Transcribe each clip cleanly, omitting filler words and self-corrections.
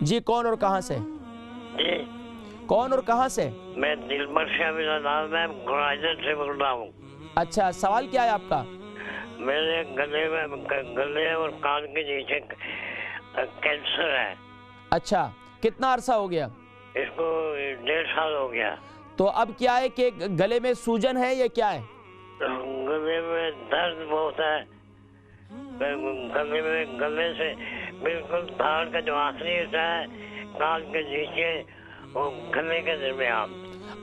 जी, कौन और कहाँ से? जी, कौन और कहाँ से? मैं दिलबर शाह मेरा नाम है, गुराजन से बोल रहा हूँ। अच्छा, सवाल क्या है आपका? मेरे गले और कान के नीचे कैंसर है। अच्छा, कितना अरसा हो गया? इसको 1.5 साल हो गया। तो अब क्या है कि गले में सूजन है या क्या है? गले में दर्द बहुत है। गले से बिल्कुल धार का जो आखिरी हिस्सा है, कान के नीचे और गले के दरमियान।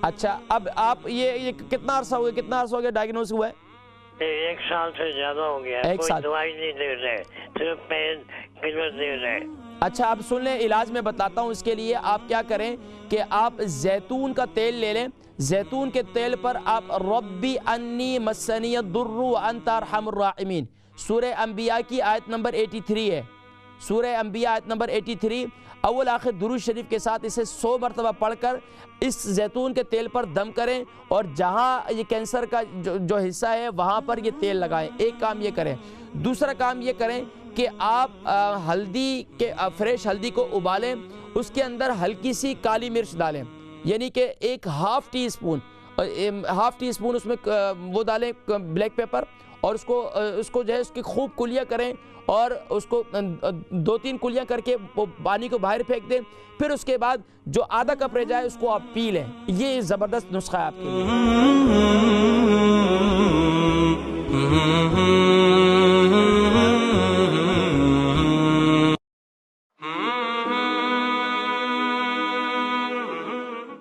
अच्छा, अब आप ये कितना अरसा हो गया, कितना अरसा हो गया डायग्नोस हुआ है? 1 साल से ज्यादा हो गया है। 1 कोई साल। दवाई नहीं दे रहे, सिर्फ पेन किलर दे रहे। अच्छा, आप सुन लें, इलाज में बताता हूँ। इसके लिए आप क्या करें कि आप जैतून का तेल ले लें। जैतून के तेल पर आप रब्बी अन्नी मस्सनी दुर्रु अंत अरहमुर राहिमीन, सूरह अंबिया की आयत नंबर 83 है। सूरह अंबिया आयत नंबर 83 अव्वल आखिर दुरूद शरीफ के साथ इसे 100 मरतबा पढ़कर इस जैतून के तेल पर दम करें और जहाँ ये कैंसर का जो हिस्सा है वहाँ पर ये तेल लगाएं। एक काम ये करें। दूसरा काम ये करें कि आप हल्दी के फ्रेश हल्दी को उबालें, उसके अंदर हल्की सी काली मिर्च डालें, यानी कि एक हाफ़ टी स्पून उसमें वो डालें ब्लैक पेपर, और उसको जो है उसकी खूब कुलियाँ करें और उसको 2-3 कुलियाँ करके वो पानी को बाहर फेंक दें। फिर उसके बाद जो आधा कप रह जाए उसको आप पी लें। ये ज़बरदस्त नुस्खा है आपके लिए।